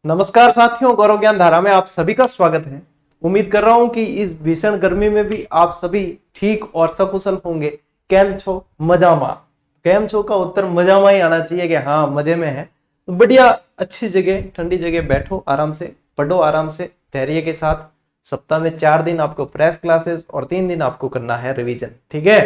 नमस्कार साथियों, गौरव ज्ञान धारा में आप सभी का स्वागत है। उम्मीद कर रहा हूं कि इस भीषण गर्मी में भी आप सभी ठीक और सकुशल होंगे। केम छो? मजामा। केम छो का उत्तर मजामा ही आना चाहिए कि हाँ मजे में है। तो बढ़िया अच्छी जगह, ठंडी जगह बैठो, आराम से पढ़ो, आराम से धैर्य के साथ। सप्ताह में 4 दिन आपको फ्रेश क्लासेस और 3 दिन आपको करना है रिवीजन, ठीक है।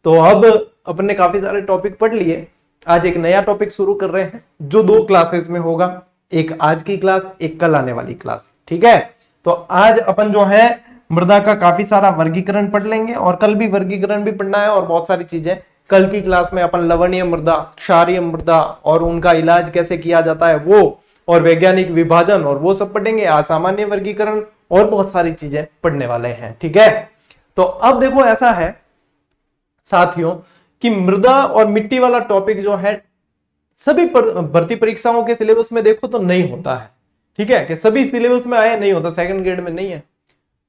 तो अब अपने काफी सारे टॉपिक पढ़ लिए। आज एक नया टॉपिक शुरू कर रहे हैं जो 2 क्लासेस में होगा, एक आज की क्लास, एक कल आने वाली क्लास, ठीक है। तो आज अपन जो है मृदा का काफी सारा वर्गीकरण पढ़ लेंगे और कल भी वर्गीकरण भी पढ़ना है और बहुत सारी चीजें। कल की क्लास में अपन लवणीय मृदा, क्षारीय मृदा और उनका इलाज कैसे किया जाता है वो, और वैज्ञानिक विभाजन और वो सब पढ़ेंगे। आज सामान्य वर्गीकरण और बहुत सारी चीजें पढ़ने वाले हैं, ठीक है। तो अब देखो ऐसा है साथियों कि मृदा और मिट्टी वाला टॉपिक जो है सभी भर्ती परीक्षाओं के सिलेबस में देखो तो नहीं होता है, ठीक है। कि सभी सिलेबस में आए नहीं होता, सेकंड ग्रेड में नहीं है,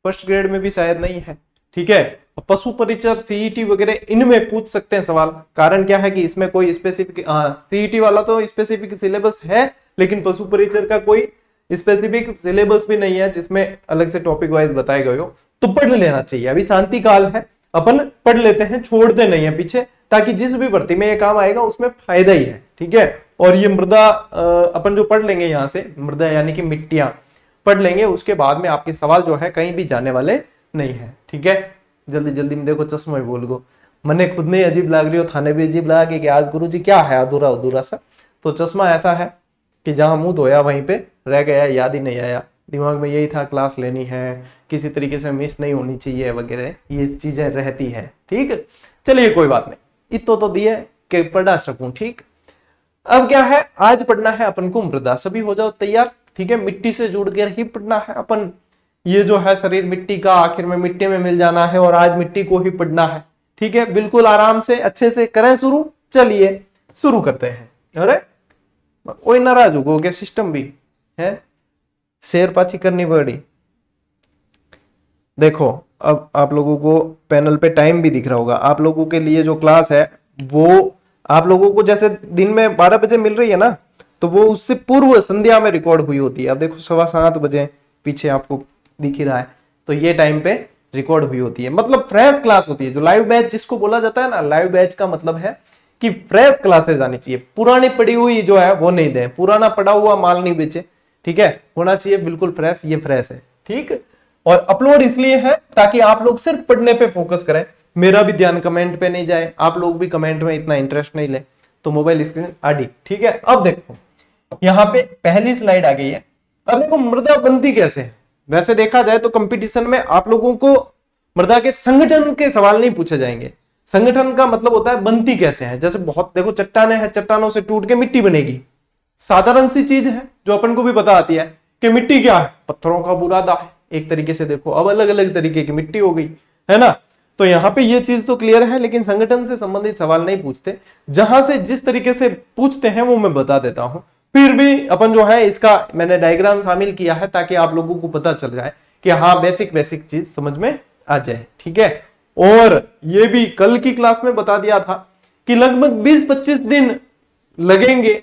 फर्स्ट ग्रेड में भी शायद नहीं है, ठीक है। पशु परिचर, सीईटी वगैरह इनमें पूछ सकते हैं सवाल। कारण क्या है कि इसमें कोई स्पेसिफिक, सीईटी वाला तो स्पेसिफिक सिलेबस है, लेकिन पशु परिचर का कोई स्पेसिफिक सिलेबस भी नहीं है जिसमें अलग से टॉपिक वाइज बताए गए हो। तो पढ़ लेना चाहिए, अभी शांति काल है, अपन पढ़ लेते हैं, छोड़ते नहीं है पीछे, ताकि जिस भी भर्ती में ये काम आएगा उसमें फायदा ही है, ठीक है। और ये मृदा अपन जो पढ़ लेंगे यहाँ से, मृदा यानी कि मिट्टियां पढ़ लेंगे, उसके बाद में आपके सवाल जो है कहीं भी जाने वाले नहीं है, ठीक है। जल्दी जल्दी में देखो, चश्मा ही बोल गो, मने खुद नहीं अजीब लाग रही हो, थाने भी अजीब लगा कि आज गुरुजी क्या है अधूरा अधूरा सा। तो चश्मा ऐसा है कि जहां मुंह धोया वहीं पे रह गया, याद ही नहीं आया, दिमाग में यही था क्लास लेनी है, किसी तरीके से मिस नहीं होनी चाहिए वगैरह, ये चीजें रहती है, ठीक। चलिए कोई बात नहीं, इतो तो दिए कि पढ़ा सकूं, ठीक। अब क्या है, आज पढ़ना है अपन को मृदा। सभी हो जाओ तैयार, ठीक है। मिट्टी से जुड़कर ही पढ़ना है अपन। ये जो है शरीर मिट्टी का, आखिर में मिट्टी में मिल जाना है और आज मिट्टी को ही पढ़ना है, ठीक है। बिल्कुल आराम से अच्छे से करें शुरू। चलिए शुरू करते हैं। अरे कोई नाराज हो गए, सिस्टम भी है, शेर पाची करनी पड़ी। देखो अब आप लोगों को पैनल पे टाइम भी दिख रहा होगा। आप लोगों के लिए जो क्लास है वो आप लोगों को जैसे दिन में 12 बजे मिल रही है ना, तो वो उससे पूर्व संध्या में रिकॉर्ड हुई होती है। अब देखो 7:15 बजे पीछे आपको दिख ही रहा है, तो ये टाइम पे रिकॉर्ड हुई होती है, मतलब फ्रेश क्लास होती है। जो लाइव बैच जिसको बोला जाता है ना, लाइव बैच का मतलब है कि फ्रेश क्लासेस आनी चाहिए, पुरानी पड़ी हुई जो है वो नहीं दें, पुराना पड़ा हुआ माल नहीं बेचे, ठीक है। होना चाहिए बिल्कुल फ्रेश, ये फ्रेश है, ठीक। और अपलोड इसलिए है ताकि आप लोग सिर्फ पढ़ने पे फोकस करें, मेरा भी ध्यान कमेंट पे नहीं जाए, आप लोग भी कमेंट में इतना इंटरेस्ट नहीं ले, तो मोबाइल स्क्रीन आदि, ठीक है। अब देखो यहाँ पे पहली स्लाइड आ गई है। अब देखो मृदा बनती कैसे है। वैसे देखा जाए तो कंपटीशन में आप लोगों को मृदा के संगठन के सवाल नहीं पूछे जाएंगे। संगठन का मतलब होता है बनती कैसे है। जैसे बहुत देखो चट्टाने हैं, चट्टानों से टूट के मिट्टी बनेगी, साधारण सी चीज है जो अपन को भी पता आती है कि मिट्टी क्या है, पत्थरों का बुरादा है एक तरीके से। देखो अब अलग अलग तरीके की मिट्टी हो गई है ना। तो यहाँ पे ये चीज तो क्लियर है, लेकिन संगठन से संबंधित सवाल नहीं पूछते। जहां से जिस तरीके से पूछते हैं वो मैं बता देता हूं। फिर भी अपन जो है इसका मैंने डायग्राम शामिल किया है ताकि आप लोगों को पता चल जाए कि हाँ बेसिक चीज समझ में आ जाए, ठीक है। और ये भी कल की क्लास में बता दिया था कि लगभग 20-25 दिन लगेंगे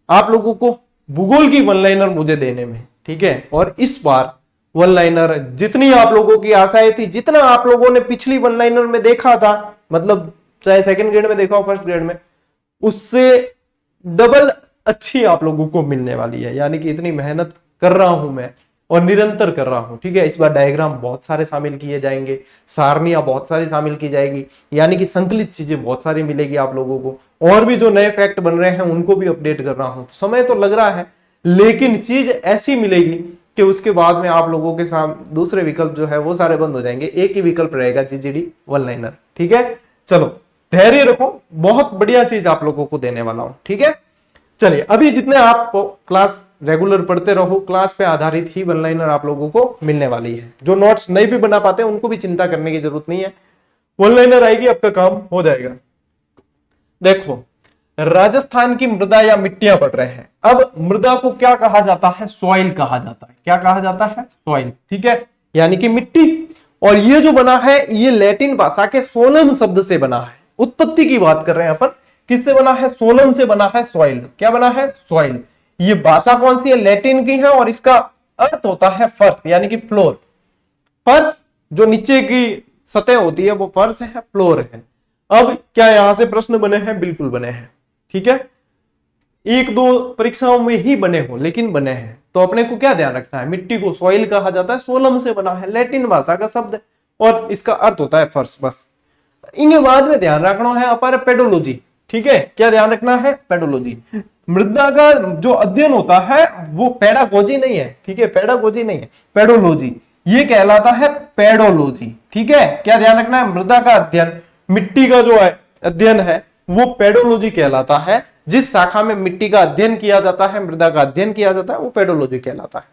आप लोगों को भूगोल की वन लाइनर मुझे देने में, ठीक है। और इस बार वन लाइनर जितनी आप लोगों की आशाएं थी, जितना आप लोगों ने पिछली वन लाइनर में देखा था, मतलब चाहे सेकंड ग्रेड में देखा हो फर्स्ट ग्रेड में, उससे डबल अच्छी आप लोगों को मिलने वाली है। यानी कि इतनी मेहनत कर रहा हूं मैं और निरंतर कर रहा हूं, ठीक है। इस बार डायग्राम बहुत सारे शामिल किए जाएंगे, सारनियां बहुत सारी शामिल की जाएगी, यानी कि संकलित चीजें बहुत सारी मिलेगी आप लोगों को। और भी जो नए फैक्ट बन रहे हैं उनको भी अपडेट कर रहा हूं। तो समय तो लग रहा है, लेकिन चीज ऐसी मिलेगी कि उसके बाद में आप लोगों के सामने दूसरे विकल्प जो है वो सारे बंद हो जाएंगे, एक ही विकल्प रहेगा, जीजीडी वन लाइनर, ठीक है। चलो धैर्य रखो, बहुत बढ़िया चीज आप लोगों को देने वाला हूं, ठीक है। चलिए अभी जितने आप क्लास रेगुलर पढ़ते रहो, क्लास पे आधारित ही वन लाइनर आप लोगों को मिलने वाली है। जो नोट्स नहीं भी बना पाते उनको भी चिंता करने की जरूरत नहीं है, वन लाइनर आएगी, आपका काम हो जाएगा। देखो राजस्थान की मृदा या मिट्टियां पढ़ रहे हैं। अब मृदा को क्या कहा जाता है? सॉइल कहा जाता है। क्या कहा जाता है? सॉइल, ठीक है, यानी कि मिट्टी। और ये जो बना है ये लैटिन भाषा के सोलम शब्द से बना है। उत्पत्ति की बात कर रहे हैं अपन, किससे बना है? सोलम से बना है सॉइल। क्या बना है? सॉइल। ये भाषा कौन सी है, लैटिन की है, और इसका अर्थ होता है फर्श यानी कि फ्लोर। फर्श जो नीचे की सतह होती है वो फर्श है, फ्लोर है। अब क्या यहां से प्रश्न बने हैं? बिल्कुल बने हैं, ठीक है, एक दो परीक्षाओं में ही बने हो लेकिन बने हैं। तो अपने को क्या ध्यान रखना है, मिट्टी को सॉइल कहा जाता है, सोलम से बना है, लैटिन भाषा का शब्द है और इसका अर्थ होता है फर्श। बस इनके बाद में ध्यान रखना है हमारा पेडोलॉजी, ठीक है, क्या ध्यान रखना है? पेडोलॉजी। मृदा का जो अध्ययन होता है वो पेडागोजी नहीं है, ठीक है, पेडागोजी नहीं है, पेडोलॉजी, ये कहलाता है पेडोलॉजी, ठीक है। क्या ध्यान रखना है? मृदा का अध्ययन, मिट्टी का जो है अध्ययन है वो पेडोलॉजी कहलाता है। जिस शाखा में मिट्टी का अध्ययन किया जाता है, मृदा का अध्ययन किया जाता है, वो पेडोलॉजी कहलाता है।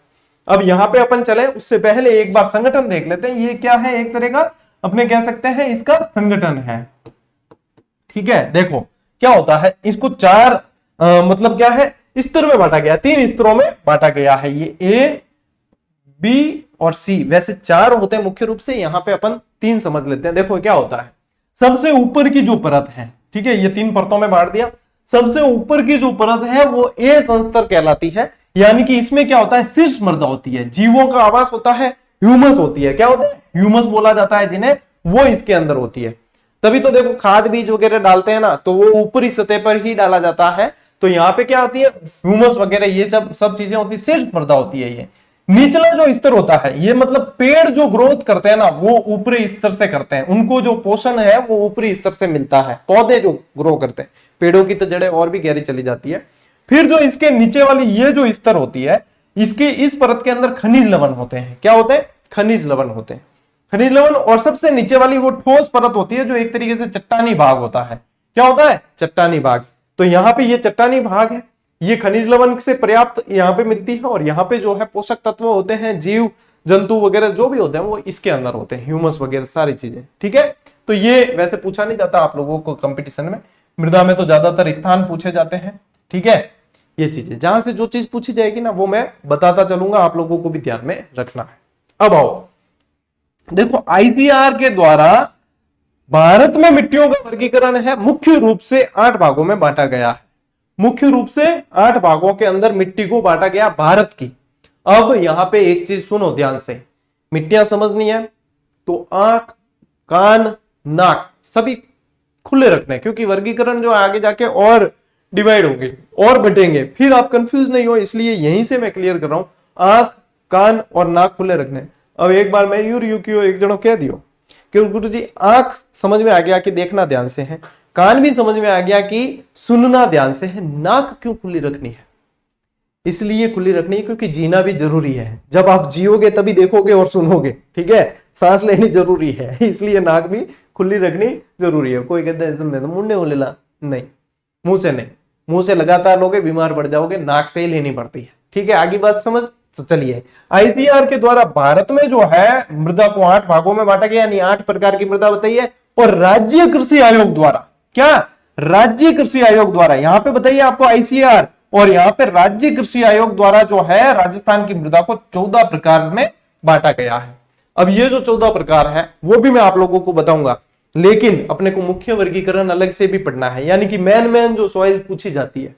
अब यहां पे अपन चले उससे पहले एक बार संगठन देख लेते हैं। ये क्या है? एक तरह का अपने कह सकते हैं इसका संगठन है, ठीक है। देखो क्या होता है, इसको चार मतलब क्या है, स्तर में बांटा गया, तीन स्तरों में बांटा गया है। ये ए, बी और सी, वैसे चार होते हैं मुख्य रूप से, यहां पे अपन तीन समझ लेते हैं। देखो क्या होता है, सबसे ऊपर की जो परत है, ठीक है, ये तीन परतों में बांट दिया। सबसे ऊपर की जो परत है वो ए संस्तर कहलाती है, यानी कि इसमें क्या होता है, शीर्ष मृदा होती है, जीवों का आवास होता है, ह्यूमस होती है। क्या होता है? ह्यूमस बोला जाता है जिन्हें, वो इसके अंदर होती है। तभी तो देखो खाद बीज वगैरह डालते हैं ना, तो वो ऊपरी सतह पर ही डाला जाता है। तो यहाँ पे क्या होती है, ह्यूमस वगैरह ये सब चीजें होती है, शीर्ष मृदा होती है। ये निचला जो स्तर होता है, ये मतलब पेड़ जो ग्रोथ करते हैं ना वो ऊपरी स्तर से करते हैं, उनको जो पोषण है वो ऊपरी स्तर से मिलता है। पौधे जो ग्रो करते हैं, पेड़ों की तो जड़ें और भी गहरी चली जाती है। फिर जो इसके नीचे वाली ये जो स्तर होती है, इसके इस परत के अंदर खनिज लवण होते हैं। क्या होते हैं? खनिज लवण होते हैं, खनिज लवण। और सबसे नीचे वाली वो ठोस परत होती है जो एक तरीके से चट्टानी भाग होता है। क्या होता है? चट्टानी भाग। तो यहाँ पे ये चट्टानी भाग है, ये खनिज लवण से पर्याप्त यहाँ पे मिलती है, और यहाँ पे जो है पोषक तत्व होते हैं, जीव जंतु वगैरह जो भी होते हैं वो इसके अंदर होते हैं, ह्यूमस वगैरह सारी चीजें, ठीक है। तो ये वैसे पूछा नहीं जाता आप लोगों को कंपटीशन में, मृदा में तो ज्यादातर स्थान पूछे जाते हैं, ठीक है। ये चीजें जहां से जो चीज पूछी जाएगी ना वो मैं बताता चलूंगा, आप लोगों को भी ध्यान में रखना है। अब आओ देखो, आईसीआर के द्वारा भारत में मिट्टियों का वर्गीकरण है, मुख्य रूप से 8 भागों में बांटा गया है। मुख्य रूप से 8 भागों के अंदर मिट्टी को बांटा गया भारत की। अब यहां पे एक चीज सुनो ध्यान से, मिट्टियां समझनी है तो आंख, कान, नाक सभी खुले रखने, क्योंकि वर्गीकरण जो आगे जाके और डिवाइड होंगे और बटेंगे, फिर आप कंफ्यूज नहीं हो, इसलिए यहीं से मैं क्लियर कर रहा हूं, आंख, कान और नाक खुले रखने। अब एक बार मैं यूर यूक्यो एक जनो कह दियो कि गुरु जी आंख समझ में आ गया कि देखना ध्यान से है, कान भी समझ में आ गया कि सुनना ध्यान से है, नाक क्यों खुली रखनी है? इसलिए खुली रखनी है क्योंकि जीना भी जरूरी है, जब आप जियोगे तभी देखोगे और सुनोगे, ठीक है, सांस लेनी जरूरी है, इसलिए नाक भी खुली रखनी जरूरी है। कोई कहता है मैं तो मुंडे हो लेला, नहीं, मुंह से नहीं, मुंह से लगातार लोगे बीमार पड़ जाओगे, नाक से ही लेनी पड़ती है, ठीक है। आगे बात समझ। तो चलिए, आईसीआर के द्वारा भारत में जो है मृदा को 8 भागों में बांटा गया, यानी 8 प्रकार की मृदा बताइए, और राज्य कृषि आयोग द्वारा, क्या राज्य कृषि आयोग द्वारा, यहां पे बताइए आपको आईसीआर, और यहां पे राज्य कृषि आयोग द्वारा जो है राजस्थान की मृदा को 14 प्रकार में बांटा गया है। अब ये जो 14 प्रकार है वो भी मैं आप लोगों को बताऊंगा, लेकिन अपने को मुख्य वर्गीकरण अलग से भी पढ़ना है, यानी कि मेन जो सॉइल पूछी जाती है,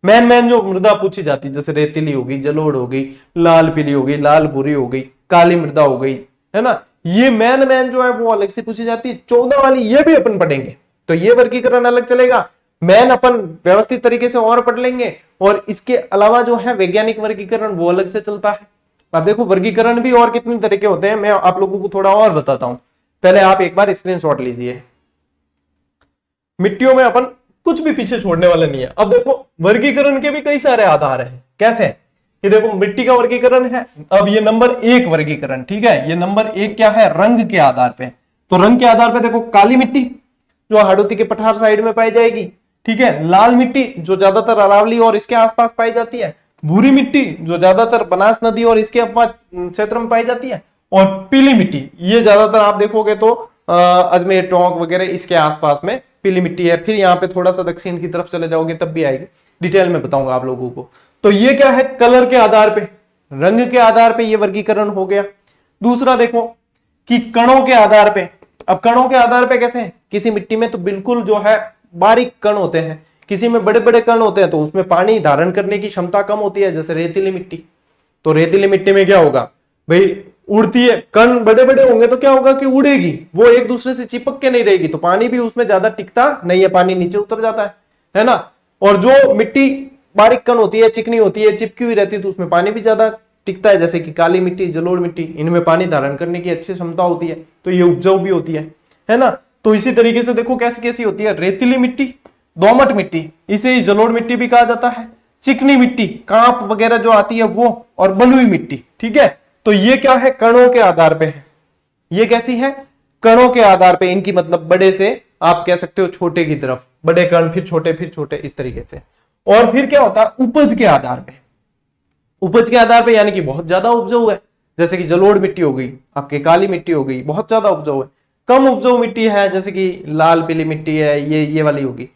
मेन जो मृदा पूछी जाती है, जैसे रेतीली हो गई, जलोढ़ हो गई, लाल पीली हो गई, लाल भूरी हो गई, काली मृदा हो गई, है ना, ये मेन जो है वो अलग से पूछी जाती है। 14 वाली ये भी अपन पढ़ेंगे, तो ये वर्गीकरण अलग चलेगा, मेन अपन व्यवस्थित तरीके से और पढ़ लेंगे, और इसके अलावा जो है वैज्ञानिक वर्गीकरण वो अलग से चलता है। अब देखो वर्गीकरण भी और कितने तरह के होते हैं, मैं आप लोगों को थोड़ा और बताता हूं। पहले आप एक बार स्क्रीनशॉट लीजिए, मिट्टियों में अपन कुछ भी पीछे छोड़ने वाले नहीं है। अब देखो वर्गीकरण के भी कई सारे आधार हैं, कैसे कि देखो मिट्टी का वर्गीकरण है, अब ये नंबर 1 वर्गीकरण, ठीक है, ये नंबर 1 क्या है, रंग के आधार पे। तो रंग के आधार पे देखो, काली मिट्टी जो हाड़ौती के पठार साइड में पाई जाएगी, ठीक है, लाल मिट्टी जो ज्यादातर अरावली और इसके आसपास पाई जाती है, भूरी मिट्टी जो ज्यादातर बनास नदी और इसके अपवाद क्षेत्र में पाई जाती है, और पीली मिट्टी ये ज्यादातर आप देखोगे तो अजमेर, टोंक वगैरह इसके आसपास में पीली मिट्टी है। फिर यहाँ पे थोड़ा सा दक्षिण की तरफ चले जाओगे तब भी आएगी, डिटेल में बताऊंगा आप लोगों को। तो ये क्या है, कलर के आधार पे, रंग के आधार पे ये वर्गीकरण हो गया। दूसरा देखो कि कणों के आधार पे। अब कणों के आधार पे कैसे है, किसी मिट्टी में तो बिल्कुल जो है बारीक कण होते हैं, किसी में बड़े बड़े कण होते हैं तो उसमें पानी धारण करने की क्षमता कम होती है, जैसे रेतीली मिट्टी। तो रेतीली मिट्टी में क्या होगा भाई, उड़ती है, कण बड़े बड़े होंगे तो क्या होगा कि उड़ेगी, वो एक दूसरे से चिपक के नहीं रहेगी, तो पानी भी उसमें ज्यादा टिकता नहीं है, पानी नीचे उतर जाता है ना। और जो मिट्टी बारीक कण होती है, चिकनी होती है, चिपकी हुई रहती है, तो उसमें पानी भी ज्यादा टिकता है, जैसे कि काली मिट्टी, जलोढ़ मिट्टी, इनमें पानी धारण करने की अच्छी क्षमता होती है, तो ये उपजाऊ भी होती है ना। तो इसी तरीके से देखो कैसी कैसी होती है, रेतीली मिट्टी, दोमट मिट्टी, इसे ही जलोढ़ मिट्टी भी कहा जाता है, चिकनी मिट्टी, कांप वगैरह जो आती है वो, और बलुई मिट्टी। ठीक है, तो ये क्या है, कणों के आधार पे है। ये कैसी है, कणों के आधार पे, इनकी मतलब बड़े से आप कह सकते हो छोटे की तरफ, बड़े कण फिर छोटे, इस तरीके से। और फिर क्या होता है, उपज के आधार पे, उपज के आधार पे यानी कि बहुत ज्यादा उपजाऊ है, जैसे कि जलोढ़ मिट्टी हो गई, आपकी काली मिट्टी हो गई, बहुत ज्यादा उपजाऊ है। कम उपजाऊ मिट्टी है, जैसे कि लाल पीली मिट्टी है, ये वाली होगी,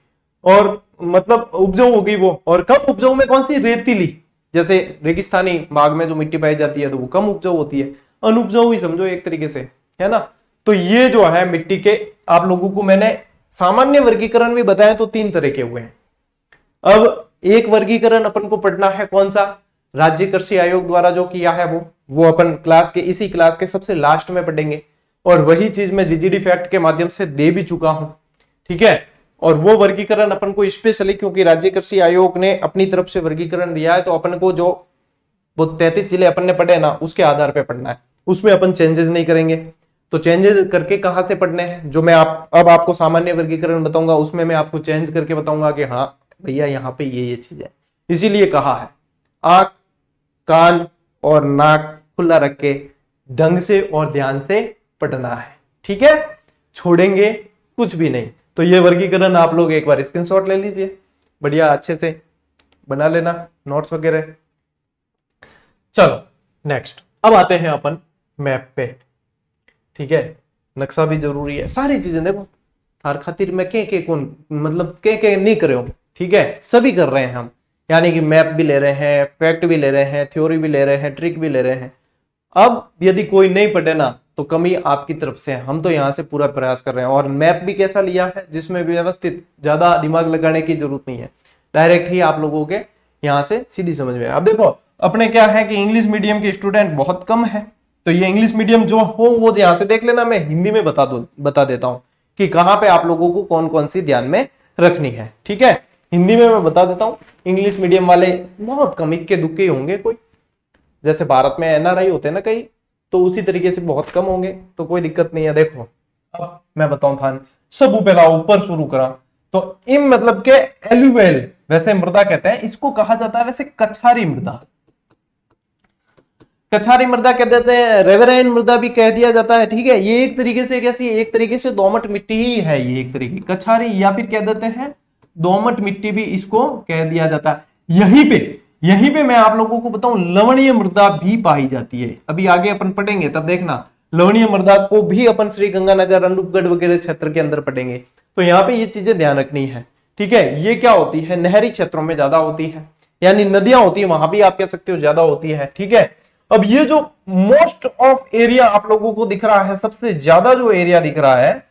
और मतलब उपजाऊ होगी वो। और कम उपजाऊ में कौन सी, रेतीली, जैसे रेगिस्तानी भाग में जो मिट्टी पाई जाती है तो वो कम उपजाऊ होती है, अनुपजाऊ ही समझो एक तरीके से, है ना। तो ये जो है मिट्टी के, आप लोगों को मैंने सामान्य वर्गीकरण भी बताया, तो 3 तरह के हुए हैं। अब एक वर्गीकरण अपन को पढ़ना है, कौन सा, राज्य कृषि आयोग द्वारा जो किया है वो अपन क्लास के, इसी क्लास के सबसे लास्ट में पढ़ेंगे, और वही चीज मैं जीजीडी फैक्ट के माध्यम से दे भी चुका हूं। ठीक है, और वो वर्गीकरण अपन को स्पेशली, क्योंकि राज्य कृषि आयोग ने अपनी तरफ से वर्गीकरण दिया है, तो अपन को जो वो 33 जिले अपन ने पढ़े ना, उसके आधार पे पढ़ना है, उसमें अपन चेंजेस नहीं करेंगे। तो चेंजेस करके कहां से पढ़ने हैं, जो मैं अब आपको सामान्य वर्गीकरण बताऊंगा, उसमें मैं आपको चेंज करके बताऊंगा कि हाँ भैया यहाँ पे ये चीज है। इसीलिए कहा है आंख, कान और नाक खुला रख के ढंग से और ध्यान से पढ़ना है। ठीक है, छोड़ेंगे कुछ भी नहीं। तो ये वर्गीकरण आप लोग एक बार स्क्रीनशॉट ले लीजिए, बढ़िया अच्छे से बना लेना नोट्स वगैरह। चलो नेक्स्ट, अब आते हैं अपन मैप पे। ठीक है, नक्शा भी जरूरी है, सारी चीजें देखो थार खातिर में के कौन मतलब के नहीं करे हो। ठीक है, सभी कर रहे हैं हम, यानी कि मैप भी ले रहे हैं, फैक्ट भी ले रहे हैं, थ्योरी भी ले रहे हैं, ट्रिक भी ले रहे हैं। अब यदि कोई नहीं पढ़े ना तो कमी आपकी तरफ से है, हम तो यहाँ से पूरा प्रयास कर रहे हैं। और मैप भी कैसा लिया है, जिसमें व्यवस्थित, ज्यादा दिमाग लगाने की जरूरत नहीं है, डायरेक्ट ही आप लोगों के यहाँ से सीधी समझ में। अब देखो अपने क्या है कि इंग्लिश मीडियम के स्टूडेंट बहुत कम है, तो ये इंग्लिश मीडियम जो हो वो यहाँ से देख लेना, मैं हिंदी में बता देता हूँ कि कहाँ पे आप लोगों को कौन कौन सी ध्यान में रखनी है। ठीक है, हिंदी में मैं बता देता हूँ, इंग्लिश मीडियम वाले बहुत कम, इक्के दुक्के होंगे, कोई जैसे भारत में एनआरआई होते हैं ना कई, तो उसी तरीके से बहुत कम होंगे, तो कोई दिक्कत नहीं है। देखो अब मैं बताऊं था, सब पहला ऊपर शुरू करा, तो इम मतलब के एलुवेल, वैसे मृदा कहते हैं इसको, कहा जाता है वैसे कछारी मृदा, कछारी मृदा कह देते हैं, रेवेराइन मृदा भी कह दिया जाता है। ठीक है, ये एक तरीके से कैसी, एक तरीके से दोमट मिट्टी ही है, ये एक तरीके कछारी, या फिर कह देते हैं दोमट मिट्टी भी इसको कह दिया जाता है। यहीं पे मैं आप लोगों को बताऊं, लवणीय मृदा भी पाई जाती है, अभी आगे अपन पढ़ेंगे तब देखना, लवणीय मृदा को भी अपन श्री गंगानगर, अनूपगढ़ वगैरह क्षेत्र के अंदर पढ़ेंगे। तो यहाँ पे ये चीजें ध्यान रखनी है। ठीक है, ये क्या होती है, नहरी क्षेत्रों में ज्यादा होती है, यानी नदियां होती है वहां भी आप कह सकते हो ज्यादा होती है। ठीक है, अब ये जो मोस्ट ऑफ एरिया आप लोगों को दिख रहा है, सबसे ज्यादा जो एरिया दिख रहा है,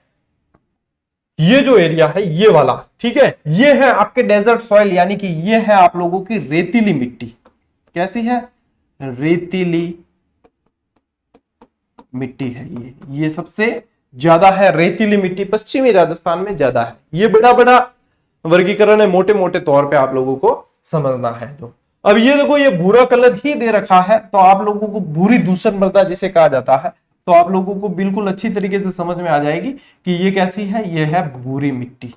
ये जो एरिया है ये वाला, ठीक है, ये है आपके डेजर्ट सॉइल, यानी कि ये है आप लोगों की रेतीली मिट्टी। कैसी है, रेतीली मिट्टी है ये सबसे ज्यादा है, रेतीली मिट्टी पश्चिमी राजस्थान में ज्यादा है। ये बड़ा बड़ा वर्गीकरण है, मोटे मोटे तौर पे आप लोगों को समझना है। जो अब ये देखो, ये भूरा कलर ही दे रखा है, तो आप लोगों को भूरी धूसर मृदा जिसे कहा जाता है, तो आप लोगों को बिल्कुल अच्छी तरीके से समझ में आ जाएगी कि ये कैसी है, ये है भूरी मिट्टी।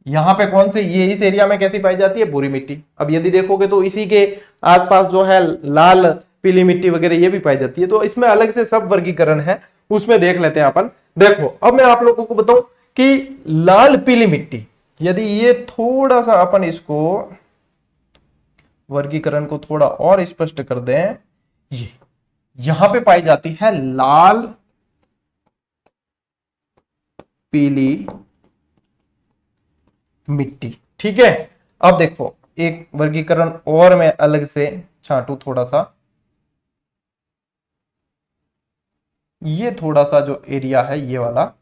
यहां पे कौन से, ये इस एरिया में कैसी पाई जाती है, भूरी मिट्टी। अब यदि देखोगे तो इसी के आसपास जो है लाल पीली मिट्टी वगैरह ये भी पाई जाती है, तो इसमें अलग से सब वर्गीकरण है, उसमें देख लेते हैं अपन। देखो अब मैं आप लोगों को बताऊं कि लाल पीली मिट्टी, यदि ये थोड़ा सा अपन इसको वर्गीकरण को थोड़ा और स्पष्ट कर दें, ये यहां पे पाई जाती है लाल पीली मिट्टी। ठीक है, अब देखो एक वर्गीकरण और मैं अलग से छांटू थोड़ा सा, ये थोड़ा सा जो एरिया है ये वाला,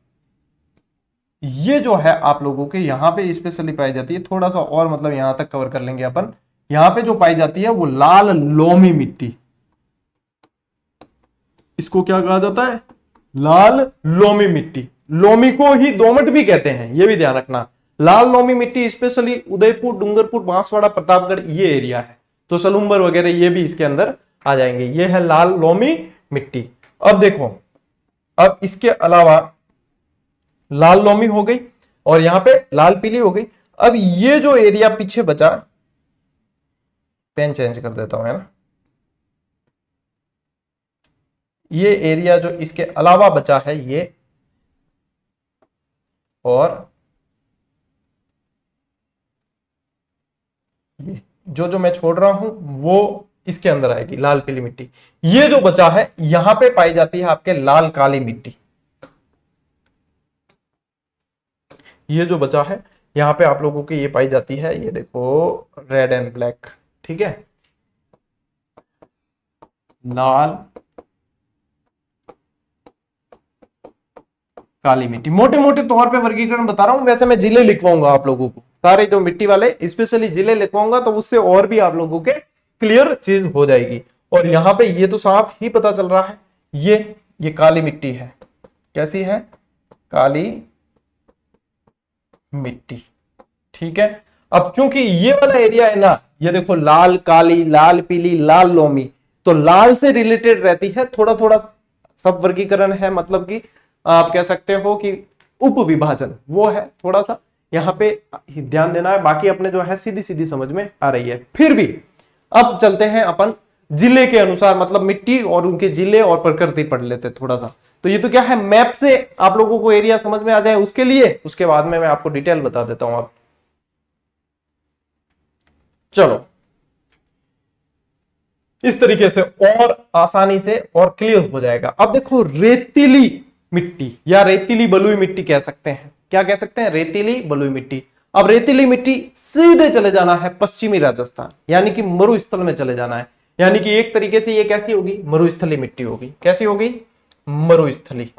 ये जो है आप लोगों के यहाँ पे स्पेशली पाई जाती है, थोड़ा सा और मतलब यहां तक कवर कर लेंगे अपन। यहाँ पे जो पाई जाती है वो लाल लोमी मिट्टी, इसको क्या कहा जाता है, लाल लोमी मिट्टी। लोमी को ही दोमट भी कहते हैं, ये भी ध्यान रखना। लाल लोमी मिट्टी स्पेशली उदयपुर, डूंगरपुर, बांसवाड़ा, प्रतापगढ़ ये एरिया है, तो सलूम्बर वगैरह ये भी इसके अंदर आ जाएंगे। ये है लाल लोमी मिट्टी। अब देखो, अब इसके अलावा लाल लोमी हो गई और यहां पे लाल पीली हो गई। अब ये जो एरिया पीछे बचा, पेन चेंज कर देता हूं, है ना, ये एरिया जो इसके अलावा बचा है ये, और ये जो जो मैं छोड़ रहा हूं वो इसके अंदर आएगी, लाल पीली मिट्टी। ये जो बचा है यहां पे पाई जाती है आपके लाल काली मिट्टी। ये जो बचा है यहां पे आप लोगों की ये पाई जाती है, ये देखो, रेड एंड ब्लैक, ठीक है, लाल काली मिट्टी। मोटे मोटे तौर पे वर्गीकरण बता रहा हूं, वैसे मैं जिले लिखवाऊंगा आप लोगों को, सारे जो मिट्टी वाले स्पेशली जिले लिखवाऊंगा, तो उससे और भी आप लोगों के क्लियर चीज हो जाएगी। और यहां पे ये तो साफ ही पता चल रहा है, ये काली मिट्टी है। कैसी है, काली मिट्टी, ठीक है। अब चूंकि ये वाला एरिया है ना, ये देखो, लाल काली, लाल पीली, लाल लोमी, तो लाल से रिलेटेड रहती है, थोड़ा थोड़ा सब वर्गीकरण है, मतलब कि आप कह सकते हो कि उप विभाजन वो है, थोड़ा सा यहां पे ध्यान देना है। बाकी अपने जो है सीधी सीधी समझ में आ रही है। फिर भी अब चलते हैं अपन जिले के अनुसार, मतलब मिट्टी और उनके जिले और प्रकृति पढ़ लेते थोड़ा सा। तो ये तो क्या है, मैप से आप लोगों को एरिया समझ में आ जाए उसके लिए, उसके बाद में मैं आपको डिटेल बता देता हूं। अब चलो, इस तरीके से और आसानी से और क्लियर हो जाएगा। अब देखो, रेतीली मिट्टी या रेतीली बलुई मिट्टी कह सकते हैं, क्या कह सकते हैं, रेतीली बलुई मिट्टी। अब रेतीली मिट्टी सीधे चले जाना है पश्चिमी राजस्थान, यानी कि मरुस्थल में चले जाना है। यानी कि एक तरीके से ये कैसी होगी, मरुस्थली मिट्टी होगी। कैसी होगी, मरुस्थली,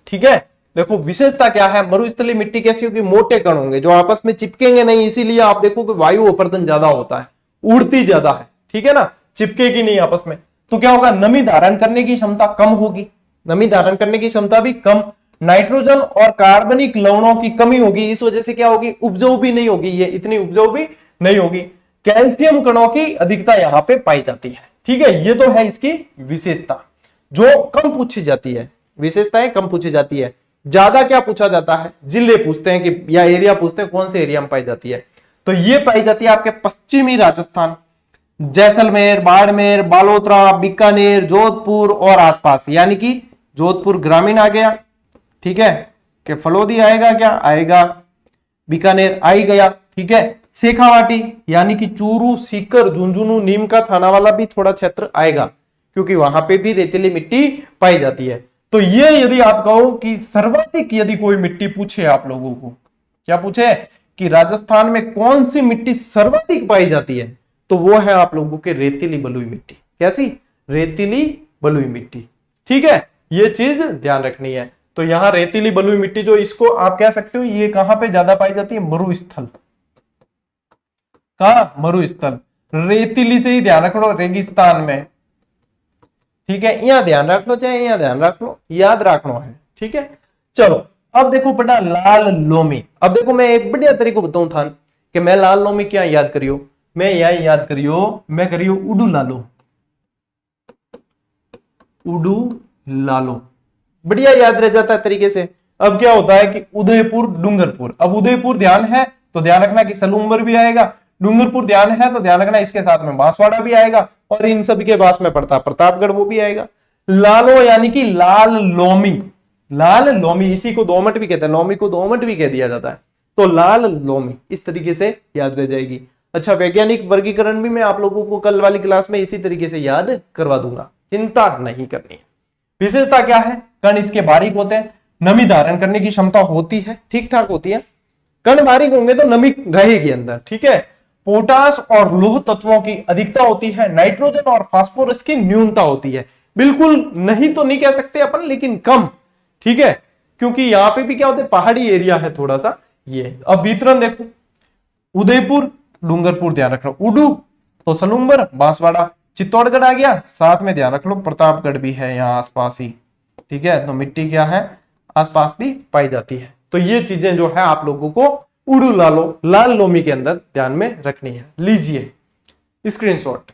ठीक है। देखो विशेषता क्या है, मरुस्थली मिट्टी कैसी होगी, मोटे कण होंगे जो आपस में चिपकेंगे नहीं, इसीलिए आप देखो कि वायु अपर्दन ज्यादा होता है, उड़ती ज्यादा है, ठीक है ना, चिपकेगी नहीं आपस में। तो क्या होगा, नमी धारण करने की क्षमता कम होगी, नमी धारण करने की क्षमता भी कम, नाइट्रोजन और कार्बनिक लवणों की कमी होगी, इस वजह से क्या होगी, उपजाऊ भी नहीं होगी, ये इतनी उपजाऊ भी नहीं होगी। कैल्शियम कणों की अधिकता यहां पे पाई जाती है, ठीक है। ये तो है इसकी विशेषता जो कम पूछी जाती है, विशेषताएं कम पूछी जाती है। ज्यादा क्या पूछा जाता है, जिले पूछते हैं कि या एरिया पूछते हैं, कौन से एरिया में पाई जाती है। तो ये पाई जाती है आपके पश्चिमी राजस्थान, जैसलमेर, बाड़मेर, बालोतरा, बीकानेर, जोधपुर और आसपास, यानी कि जोधपुर ग्रामीण आ गया, ठीक है, कि फलोदी आएगा, क्या आएगा, बीकानेर आ ही गया, ठीक है। शेखावाटी यानी कि चूरू, सीकर, झुंझुनू, नीम का थाना वाला भी थोड़ा क्षेत्र आएगा, क्योंकि वहां पे भी रेतीली मिट्टी पाई जाती है। तो ये यदि आप कहो कि सर्वाधिक यदि कोई मिट्टी पूछे आप लोगों को, क्या पूछे कि राजस्थान में कौन सी मिट्टी सर्वाधिक पाई जाती है, तो वो है आप लोगों के रेतीली बलुई मिट्टी। कैसी, रेतीली बलुई मिट्टी, ठीक है, ये चीज ध्यान रखनी है। तो यहां रेतीली बलुई मिट्टी जो, इसको आप कह सकते हो, ये कहां पे ज्यादा पाई जाती है, मरुस्थल, कहा, मरुस्थल। रेतीली से ही ध्यान रखो, रेगिस्तान में, ठीक है, यहां ध्यान रख लो, चाहे यहां ध्यान रख लो, याद रखना है, ठीक है। चलो, अब देखो बेटा, लाल लोमी। अब देखो, मैं एक बढ़िया तरीको बताऊं था कि मैं लाल लोमी क्या याद करियो, मैं यह याद करियो, मैं करियो उडू लालो, उडू लालो, बढ़िया याद रह जाता है तरीके से। अब क्या होता है कि उदयपुर, डूंगरपुर, अब उदयपुर ध्यान है तो ध्यान रखना कि सलूम्बर भी आएगा, डूंगरपुर ध्यान है तो ध्यान रखना इसके साथ में बांसवाड़ा भी आएगा, और इन सब के पास में पड़ता प्रतापगढ़, वो भी आएगा। लालो यानी कि लाल लोमी, लाल लोमी, इसी को दोमट भी कहते हैं, लोमी को दोमट भी कह दिया जाता है, तो लाल लोमी इस तरीके से याद रह जाएगी। अच्छा, वैज्ञानिक वर्गीकरण भी मैं आप लोगों को कल वाली क्लास में इसी तरीके से याद करवा दूंगा, चिंता नहीं करनी है। विशेषता क्या है, कण इसके बारीक होते हैं, नमी धारण करने की क्षमता होती है, ठीक ठाक होती है, कण बारीक होंगे तो नमी रहेगी अंदर, ठीक है। पोटास और लोह तत्वों की अधिकता होती है, नाइट्रोजन और फास्फोरस की न्यूनता होती है, बिल्कुल नहीं तो नहीं कह सकते अपन, लेकिन कम, ठीक है। क्योंकि यहाँ पे भी क्या होता है, पहाड़ी एरिया है थोड़ा सा ये। अब वितरण देखो, उदयपुर, डूंगरपुर ध्यान रख लो, उडू तो सलूम्बर, बांसवाड़ा, चित्तौड़गढ़ आ गया, साथ में ध्यान रख लो प्रतापगढ़ भी है यहाँ आसपास ही। ठीक है, तो मिट्टी क्या है, आसपास भी पाई जाती है। तो ये चीजें जो है आप लोगों को उड़ू लाल लोमी के अंदर ध्यान में रखनी है। लीजिए स्क्रीनशॉट।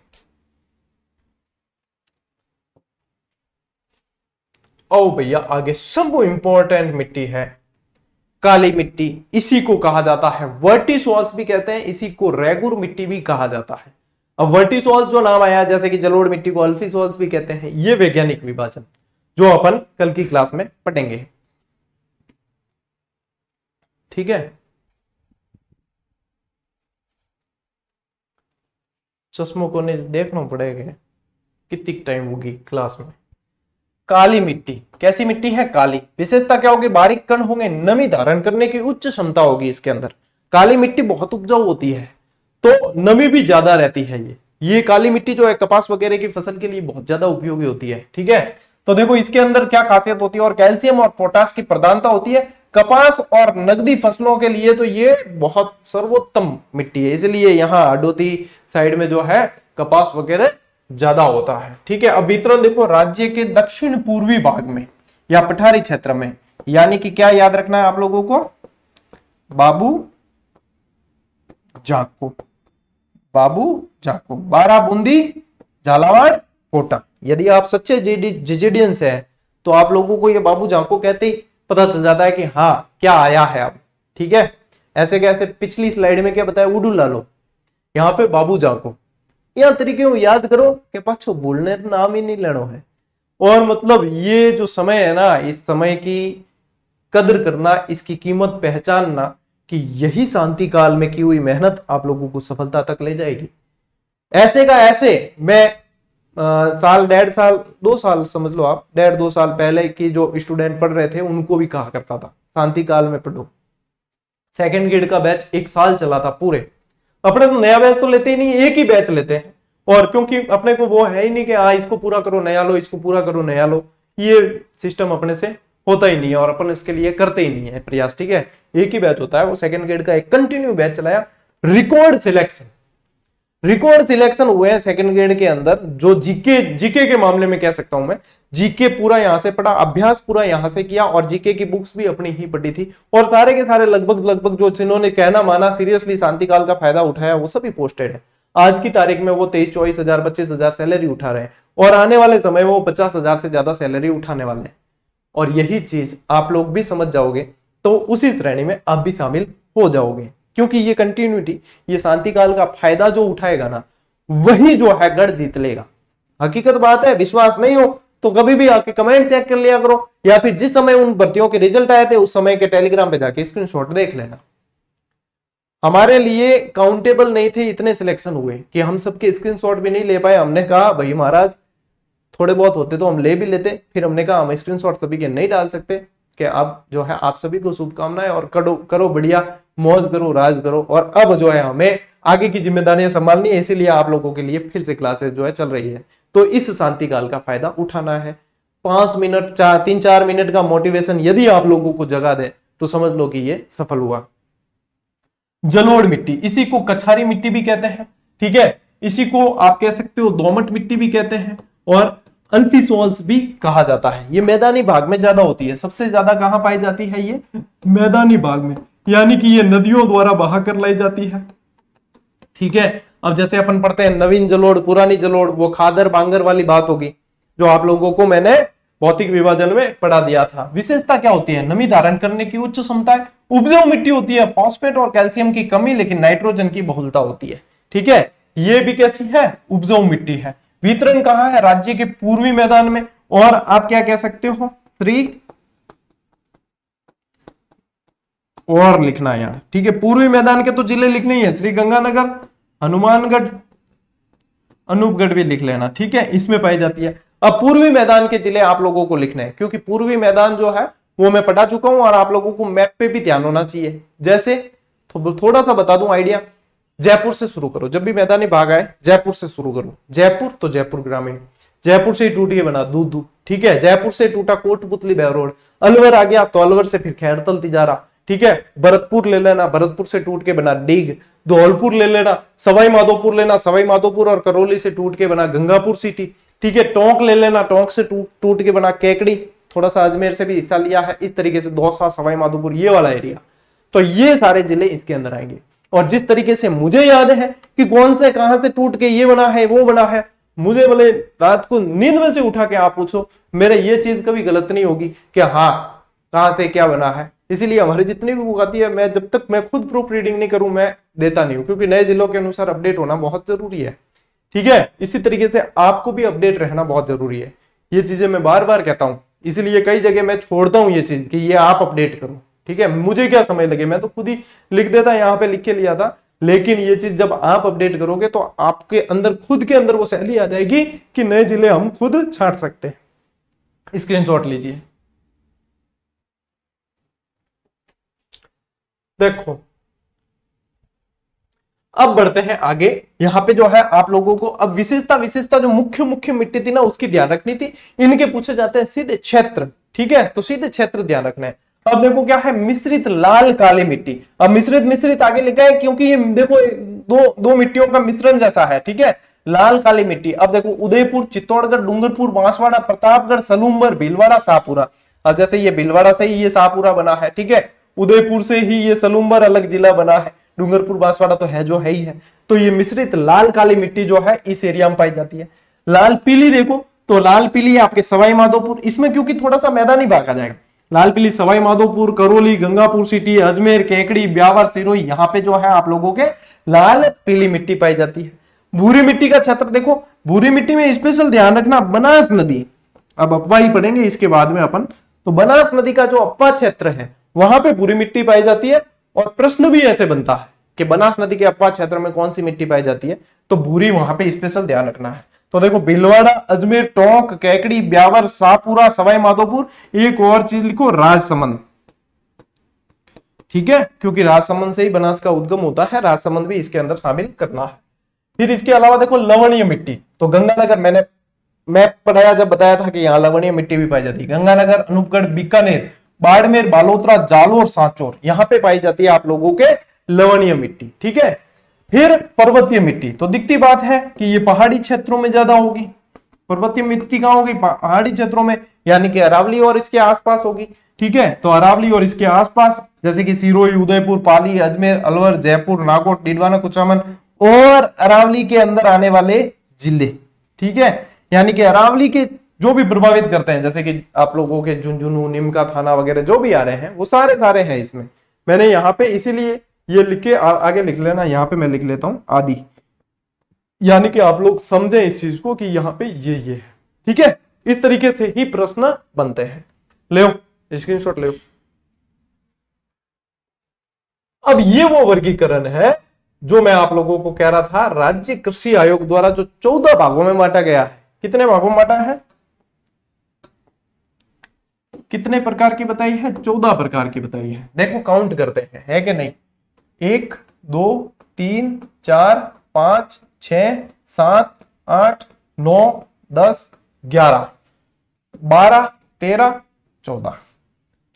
ओ भैया आगे सब इंपॉर्टेंट मिट्टी है, काली मिट्टी, इसी को कहा जाता है वर्टिसॉल्स भी कहते हैं, इसी को रेगुर मिट्टी भी कहा जाता है। अब वर्टिसॉल्स जो नाम आया, जैसे कि जलोढ़ मिट्टी को अल्फीसॉल्स भी कहते हैं, ये वैज्ञानिक विभाजन जो अपन कल की क्लास में पढ़ेंगे। ठीक है, चश्मों को नहीं देखना पड़ेगा कितनी टाइम होगी क्लास में। काली मिट्टी, कैसी मिट्टी है, काली। विशेषता क्या होगी, बारीक कण होंगे, नमी धारण करने की उच्च क्षमता होगी इसके अंदर। काली मिट्टी बहुत उपजाऊ होती है, तो नमी भी ज्यादा रहती है। ये काली मिट्टी जो है कपास वगैरह की फसल के लिए बहुत ज्यादा उपयोगी होती है। ठीक है, तो देखो इसके अंदर क्या खासियत होती है, और कैल्शियम और पोटास की प्रधानता होती है। कपास और नकदी फसलों के लिए तो ये बहुत सर्वोत्तम मिट्टी है, इसलिए यहाँ हडोती साइड में जो है कपास वगैरह ज्यादा होता है। ठीक है, अब वितरण देखो, राज्य के दक्षिण पूर्वी भाग में या पठारी क्षेत्र में, यानी कि क्या याद रखना है आप लोगों को, बाबू जाको, बाबू जाको, बाराबूंदी, झालावाड़, कोटा। यदि आप सच्चे जेजेडियंस है तो आप लोगों को ये बाबू जाको कहते ही पता चल जाता है कि हाँ क्या आया है अब। ठीक है, ऐसे कैसे पिछली स्लाइड में क्या बताया, उडू लालो, यहाँ पे बाबू जाको। यह तरीके को याद करो कि पाछो बोलने नाम ही नहीं लेना है। और मतलब ये जो समय है ना, इस समय की कदर करना, इसकी कीमत पहचानना, कि यही शांति काल में की हुई मेहनत आप लोगों को सफलता तक ले जाएगी। ऐसे का ऐसे मैं साल, 1.5 साल, 2 साल समझ लो आप, 1.5-2 साल पहले की जो स्टूडेंट पढ़ रहे थे उनको भी कहा करता था शांति काल में पढ़ो। सेकंड ग्रेड का बैच 1 साल चला था पूरे। अपने तो नया बैच तो लेते ही नहीं, एक ही बैच लेते हैं। और क्योंकि अपने को वो है ही नहीं कि हाँ इसको पूरा करो नया लो, इसको पूरा करो नया लो, ये सिस्टम अपने से होता ही नहीं है और अपन इसके लिए करते ही नहीं है प्रयास। ठीक है, एक ही बैच होता है, वो सेकंड ग्रेड का एक कंटिन्यू बैच चलाया। रिकॉर्ड सिलेक्शन हुए हैं सेकंड ग्रेड के अंदर। जो जीके के मामले में कह सकता हूं मैं, जीके पूरा यहां से पढ़ा, अभ्यास पूरा यहां से किया, और जीके की बुक्स भी अपनी ही पढ़ी थी। और सारे के सारे लगभग जो जिन्होंने कहना माना, सीरियसली शांति काल का फायदा उठाया, वो सभी पोस्टेड है। आज की तारीख में वो 23-24 हजार 25 हजार सैलरी उठा रहे हैं, और आने वाले समय में वो 50 हजार से ज्यादा सैलरी उठाने वाले हैं। और यही चीज आप लोग भी समझ जाओगे तो उसी श्रेणी में आप भी शामिल हो जाओगे, क्योंकि ये कंटिन्यूटी, ये शांति काल का फायदा जो उठाएगा ना, वही जो है गढ़ जीत लेगा। हकीकत बात है, विश्वास नहीं हो तो कभी भी आके कमेंट चेक कर लिया करो, या फिर जिस समय उन भर्तियों के रिजल्ट आए थे उस समय के टेलीग्राम पे जाके स्क्रीनशॉट देख लेना। हमारे लिए काउंटेबल नहीं थे इतने सिलेक्शन हुए कि हम सबके स्क्रीनशॉट भी नहीं ले पाए। हमने कहा भाई महाराज थोड़े बहुत होते तो हम ले भी लेते, फिर हमने कहा हम स्क्रीनशॉट सभी के नहीं डाल सकते, कि अब जो है आप सभी को शुभकामनाएं, और करो बढ़िया, मौज करो, राज करो। और अब जो है हमें आगे की जिम्मेदारियां संभालनी है, इसीलिए आप लोगों के लिए फिर से क्लासेस जो है चल रही है। तो इस शांति काल का फायदा उठाना है। 5 मिनट 3-4 मिनट का मोटिवेशन यदि आप लोगों को जगा दे तो समझ लो कि ये सफल हुआ। जलोढ़ मिट्टी, इसी को कछारी मिट्टी भी कहते हैं। ठीक है, इसी को आप कह सकते हो दोमट मिट्टी भी कहते हैं, और अल्फीसॉल्स भी कहा जाता है। ये मैदानी भाग में ज्यादा होती है। सबसे ज्यादा कहां पाई जाती है, ये मैदानी भाग में, यानी कि ये नदियों द्वारा बहा कर लाई जाती है। ठीक है, अब जैसे अपन पढ़ते हैं नवीन जलोढ़, पुरानी जलोढ़, वो खादर बांगर वाली बात होगी जो आप लोगों को मैंने भौतिक विभाजन में पढ़ा दिया था। विशेषता क्या होती है, नमी धारण करने की उच्च क्षमता है, उपजाऊ मिट्टी होती है, फॉस्फेट और कैल्शियम की कमी लेकिन नाइट्रोजन की बहुलता होती है। ठीक है, ये भी कैसी है, उपजाऊ मिट्टी है। वितरण कहां है, राज्य के पूर्वी मैदान में, और आप क्या कह सकते हो, श्री और लिखना है यहाँ। ठीक है, पूर्वी मैदान के तो जिले लिखने ही है, श्री गंगानगर, हनुमानगढ़, अनूपगढ़ भी लिख लेना। ठीक है, इसमें पाई जाती है। अब पूर्वी मैदान के जिले आप लोगों को लिखने हैं, क्योंकि पूर्वी मैदान जो है वो मैं पढ़ा चुका हूं, और आप लोगों को मैप पे भी ध्यान होना चाहिए। जैसे तो थोड़ा सा बता दूं आइडिया, जयपुर से शुरू करो, जब भी मैदानी भाग आए जयपुर से शुरू करो। जयपुर तो जयपुर ग्रामीण, जयपुर से ही टूट के बना दूध। ठीक है, जयपुर से टूटा कोटपुतली बेवरोड, अलवर आ गया तो अलवर से फिर खैरतल तिजारा, ठीक है। भरतपुर ले लेना, भरतपुर से टूट के बना डीग। धौलपुर ले लेना, सवाई माधोपुर लेना, सवाई माधोपुर और करौली से टूट के बना गंगापुर सिटी, ठीक है। टोंक ले लेना, टोंक से टूट के बना केकड़ी, थोड़ा सा अजमेर से भी हिस्सा लिया है। इस तरीके से दौसा, सवाई माधोपुर, ये वाला एरिया, तो ये सारे जिले इसके अंदर आएंगे। और जिस तरीके से मुझे याद है कि कौन से कहां से टूट के ये बना है वो बना है, मुझे बोले रात को नींद में से उठा के आप पूछो, मेरे ये चीज कभी गलत नहीं होगी कि हाँ कहां से क्या बना है। इसीलिए हमारी जितनी भी बुक आती है, मैं जब तक मैं खुद प्रूफ रीडिंग नहीं करूं मैं देता नहीं हूं, क्योंकि नए जिलों के अनुसार अपडेट होना बहुत जरूरी है, ठीक है। इसी तरीके से आपको भी अपडेट रहना बहुत जरूरी है। ये चीजें मैं बार बार कहता हूं, इसीलिए कई जगह मैं छोड़ता हूं ये चीज कि ये आप अपडेट करो, ठीक है। मुझे क्या समय लगे, मैं तो खुद ही लिख देता, यहाँ पे लिख के लिया था, लेकिन ये चीज जब आप अपडेट करोगे तो आपके अंदर खुद के अंदर वो शैली आ जाएगी कि नए जिले हम खुद छांट सकते हैं। स्क्रीनशॉट लीजिए, देखो अब बढ़ते हैं आगे। यहाँ पे जो है आप लोगों को अब विशेषता जो मुख्य मिट्टी थी ना उसकी ध्यान रखनी थी। इनके पूछे जाते हैं सीधे क्षेत्र, ठीक है, तो सीधे क्षेत्र ध्यान रखना है। अब देखो क्या है, मिश्रित लाल काली मिट्टी। अब मिश्रित आगे लिखा है क्योंकि ये देखो दो मिट्टियों का मिश्रण जैसा है, ठीक है, लाल काली मिट्टी। अब देखो उदयपुर, चित्तौड़गढ़, डूंगरपुर, बांसवाड़ा, प्रतापगढ़, सलूम्बर, भीलवाड़ा, शाहपुरा। अब जैसे ये भीलवाड़ा से ही ये शाहपुरा बना है, ठीक है, उदयपुर से ही ये सलूम्बर अलग जिला बना है, डूंगरपुर बांसवाड़ा तो है जो है ही है। तो ये मिश्रित लाल काली मिट्टी जो है इस एरिया में पाई जाती है। लाल पीली देखो तो लाल पीली आपके सवाई माधोपुर, इसमें क्योंकि थोड़ा सा मैदानी भाग आ जाएगा। लाल पीली सवाई माधोपुर, करौली, गंगापुर सिटी, अजमेर, केकड़ी, ब्यावर, सिरोही, यहाँ पे जो है आप लोगों के लाल पीली मिट्टी पाई जाती है। भूरी मिट्टी का क्षेत्र देखो, भूरी मिट्टी में स्पेशल ध्यान रखना बनास नदी, अब अपवा ही पढ़ेंगे इसके बाद में अपन, तो बनास नदी का जो अपवा क्षेत्र है वहां पे भूरी मिट्टी पाई जाती है। और प्रश्न भी ऐसे बनता है कि बनास नदी के अपवा क्षेत्र में कौन सी मिट्टी पाई जाती है, तो भूरी वहां पे स्पेशल ध्यान रखना है। तो देखो भीलवाड़ा, अजमेर, टोंक, कैकड़ी, ब्यावर, शाहपुरा, सवाई माधोपुर, एक और चीज लिखो राजसमंद, ठीक है, क्योंकि राजसमंद से ही बनास का उद्गम होता है, राजसमंद भी इसके अंदर शामिल करना है। फिर इसके अलावा देखो लवणीय मिट्टी, तो गंगानगर, मैं पढ़ाया जब बताया था कि यहाँ लवणीय मिट्टी भी पाई जाती है। गंगानगर, अनूपगढ़, बीकानेर, बाड़मेर, बालोतरा, जालोर, सांचौर, यहाँ पे पाई जाती है आप लोगों के लवणीय मिट्टी, ठीक है। फिर पर्वतीय मिट्टी, तो दिखती बात है कि ये पहाड़ी क्षेत्रों में ज्यादा होगी। पर्वतीय मिट्टी कहां होगी, पहाड़ी क्षेत्रों में, यानी कि अरावली और इसके आसपास होगी, ठीक है। तो अरावली और इसके आसपास जैसे कि सिरोही, उदयपुर, पाली, अजमेर, अलवर, जयपुर, नागौर, डीडवाना, कुचामन और अरावली के अंदर आने वाले जिले, ठीक है, यानी कि अरावली के जो भी प्रभावित करते हैं, जैसे कि आप लोगों के झुंझुनू, निमका थाना वगैरह जो भी आ रहे हैं वो सारे हैं इसमें। मैंने यहाँ पे इसीलिए ये लिख के आगे लिख लेना, यहाँ पे मैं लिख लेता हूं आदि, यानी कि आप लोग समझें इस चीज को कि यहाँ पे ये है, ठीक है। इस तरीके से ही प्रश्न बनते हैं। ले स्क्रीनशॉट ले। अब ये वो वर्गीकरण है जो मैं आप लोगों को कह रहा था, राज्य कृषि आयोग द्वारा जो 14 भागों में बांटा गया है। कितने भागों में बांटा है, कितने प्रकार की बताई है, 14 प्रकार की बताई है। देखो काउंट करते हैं, है कि नहीं, 1 2 3 4 5 6 7 8 9 10 11 12 13 14।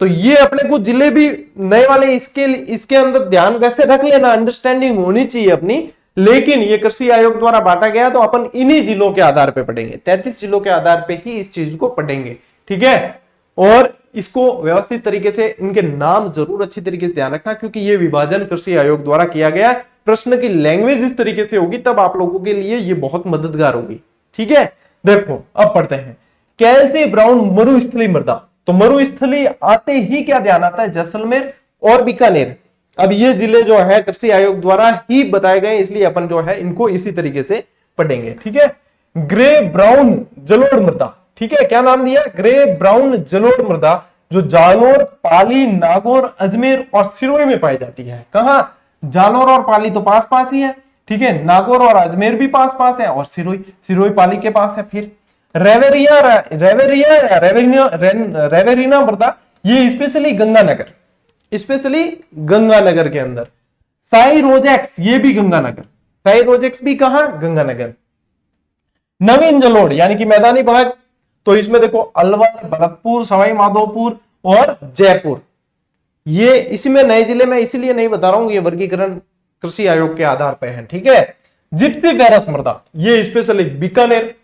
तो ये अपने को जिले भी नए वाले इसके अंदर ध्यान वैसे रख लेना, अंडरस्टैंडिंग होनी चाहिए अपनी, लेकिन ये कृषि आयोग द्वारा बांटा गया तो अपन इन्हीं जिलों के आधार पे पढ़ेंगे, 33 जिलों के आधार पे ही इस चीज को पढ़ेंगे, ठीक है। और इसको व्यवस्थित तरीके से इनके नाम जरूर अच्छी तरीके से ध्यान रखना, क्योंकि ये विभाजन कृषि आयोग द्वारा किया गया है। प्रश्न की लैंग्वेज इस तरीके से होगी तब आप लोगों के लिए ये बहुत मददगार होगी, ठीक है। देखो अब पढ़ते हैं, कैल्सी ब्राउन मरुस्थली मृदा, तो मरुस्थली आते ही क्या ध्यान आता है, जैसलमेर और बीकानेर। अब ये जिले जो है कृषि आयोग द्वारा ही बताए गए, इसलिए अपन जो है इनको इसी तरीके से पढ़ेंगे, ठीक है। ग्रे ब्राउन जलोढ़ मृदा, ठीक है, क्या नाम दिया, ग्रे ब्राउन जलोढ़ मृदा, जो जालोर, पाली, नागौर, अजमेर और सिरोही में पाई जाती है। कहां, जालोर और पाली तो पास पास ही है, ठीक है, नागौर और अजमेर भी पास पास है, और सिरोही पाली के पास है। फिर रेवेरिना मृदा, ये स्पेशली गंगानगर के अंदर। साइरोजेक्स, ये भी गंगानगर, साइरोजेक्स भी कहां, गंगानगर। नवीन जलोढ़ यानी कि मैदानी भाग, तो इसमें देखो अलवर, भरतपुर, सवाई माधोपुर और जयपुर। ये इसमें नए जिले में इसीलिए नहीं बता रहा हूं, ये वर्गीकरण कृषि आयोग के आधार पर है, ठीक है। जिप्सीफेरस मृदा ये स्पेशली बीकानेर,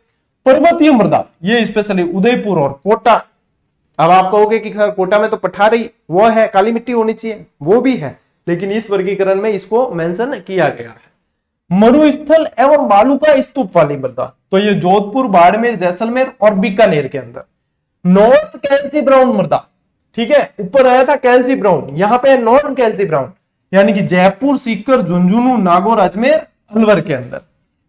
पर्वतीय मृदा ये स्पेशली उदयपुर और कोटा। अब आप कहोगे कि कोटा में तो पठारी वो है, काली मिट्टी होनी चाहिए, वो भी है, लेकिन इस वर्गीकरण में इसको मेंशन किया गया है। मरुस्थल एवं बालू का स्तूप वाली मृदा, तो ये जोधपुर, बाड़मेर, जैसलमेर और बीकानेर के अंदर। नॉर्थ कैल्सी ब्राउन मृदा, ठीक है, ऊपर आया था कैल्सी ब्राउन, यहाँ पे नॉन कैल्सी ब्राउन, यानी कि जयपुर, सीकर, झुंझुनू, नागौर, अजमेर, अलवर के अंदर।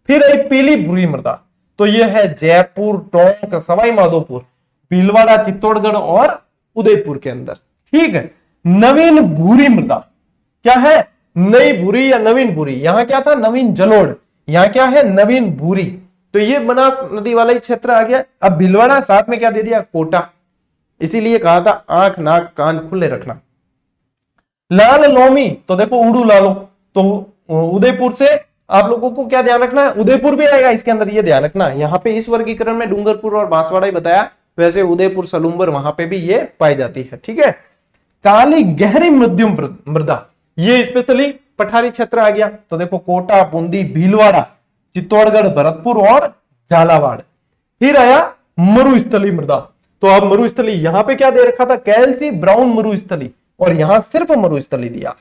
फिर एक पीली भूरी मृदा, तो ये है जयपुर, टोंक, सवाई माधोपुर, भीलवाड़ा, चित्तौड़गढ़ और उदयपुर के अंदर, ठीक है। नवीन भूरी मृदा क्या है, नई भूरी या नवीन भूरी, यहां क्या था नवीन जलोढ़, यहां क्या है नवीन भूरी, तो ये बनास नदी वाला ही क्षेत्र आ गया। अब भीलवाड़ा साथ में क्या दे दिया, कोटा, इसीलिए कहा था आंख नाक कान खुले रखना। लाल लोमी, तो देखो उड़ू लालो, तो उदयपुर से आप लोगों को क्या ध्यान रखना है, उदयपुर भी आएगा इसके अंदर, ये ध्यान रखना। यहाँ पे इस वर्गीकरण में डूंगरपुर और बांसवाड़ा ही बताया, वैसे उदयपुर, सलूम्बर वहां पे भी ये पाई जाती है, ठीक है। काली गहरी मध्यम मृदा, ये स्पेशली पठारी क्षेत्र आ गया, तो देखो कोटा, बूंदी, भीलवाड़ा, चित्तौड़गढ़, भरतपुर और झालावाड़। फिर आया मरुस्थली मृदा, तो अब मरुस्थली यहां पे क्या दे रखा था, कैल्सी ब्राउन मरुस्थली, और यहां सिर्फ मरुस्थली दिया।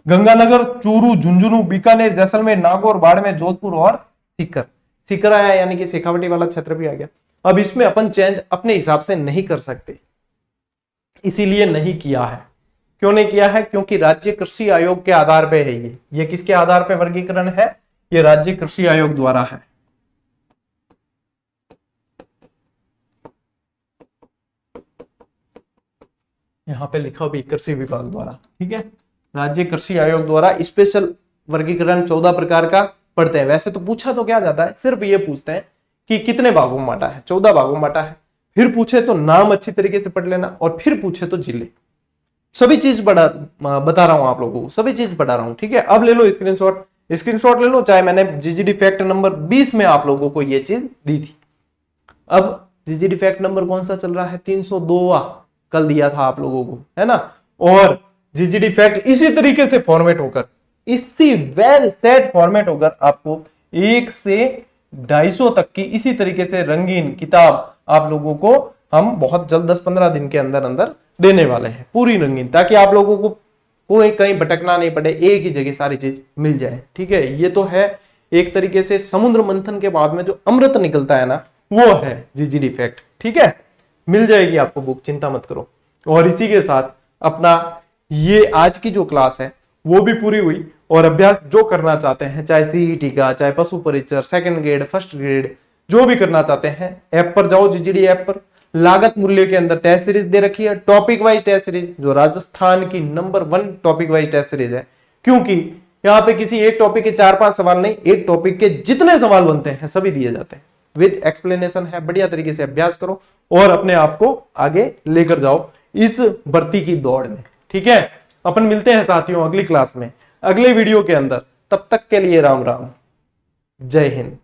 गंगानगर, चूरू, झुंझुनू, बीकानेर, जैसलमेर, नागौर, बाड़मेर, जोधपुर और सीकर। सीकर आया यानी कि शेखावटी वाला क्षेत्र भी आ गया। अब इसमें अपन चेंज अपने हिसाब से नहीं कर सकते, इसीलिए नहीं किया है। क्यों नहीं किया है, क्योंकि राज्य कृषि आयोग के आधार पे है ये किसके आधार पे वर्गीकरण है, ये राज्य कृषि आयोग द्वारा है। यहां पे लिखा भी कृषि विभाग द्वारा, ठीक है, राज्य कृषि आयोग द्वारा स्पेशल वर्गीकरण 14 प्रकार का पढ़ते हैं। वैसे तो पूछा तो क्या जाता है, सिर्फ ये पूछते हैं कि कितने भागों में बांटा है, 14 भागों में बांटा है। फिर पूछे तो नाम अच्छी तरीके से पढ़ लेना, और फिर पूछे तो जिले, सभी चीज बता रहा हूं आप लोगों को, सभी चीज पढ़ा रहा हूं, ठीक है। अब ले लो स्क्रीनशॉट ले लो, चाहे मैंने जीजीडी फैक्ट नंबर 20 में आप लोगों को ये चीज दी थी। अब जीजीडी फैक्ट नंबर कौन सा चल रहा है, 302वां कल दिया था आप लोगों को, है ना। और जीजीडी फैक्ट इसी तरीके से फॉर्मेट होकर, इसी वेल सेट फॉर्मेट होकर आपको 1 से 250 तक की इसी तरीके से रंगीन किताब आप लोगों को हम बहुत जल्द 10-15 दिन के अंदर अंदर देने वाले हैं, पूरी रंगीन, ताकि आप लोगों को कोई कहीं भटकना नहीं पड़े, एक ही जगह सारी चीज मिल जाए, ठीक है। ये तो है एक तरीके से समुद्र मंथन के बाद में जो अमृत निकलता है ना, वो है जीजीडी फैक्ट, ठीक है। मिल जाएगी आपको बुक, चिंता मत करो। और इसी के साथ अपना ये आज की जो क्लास है वो भी पूरी हुई, और अभ्यास जो करना चाहते हैं, चाहे सीईटी का, चाहे पशु परिचर, सेकंड ग्रेड, फर्स्ट ग्रेड, जो भी करना चाहते हैं, ऐप पर जाओ, जीजीडी ऐप पर लागत मूल्य के अंदर टेस्ट सीरीज दे रखी है, टॉपिक वाइज टेस्ट सीरीज, जो राजस्थान की number 1 topic wise test series है। क्योंकि यहाँ पे किसी एक टॉपिक के 4-5 सवाल नहीं, एक टॉपिक के जितने सवाल बनते हैं सभी दिए जाते हैं, विद एक्सप्लेनेशन है। बढ़िया तरीके से अभ्यास करो और अपने आप को आगे लेकर जाओ इस भर्ती की दौड़ में, ठीक है। अपन मिलते हैं साथियों अगली क्लास में, अगले वीडियो के अंदर। तब तक के लिए राम राम, जय हिंद।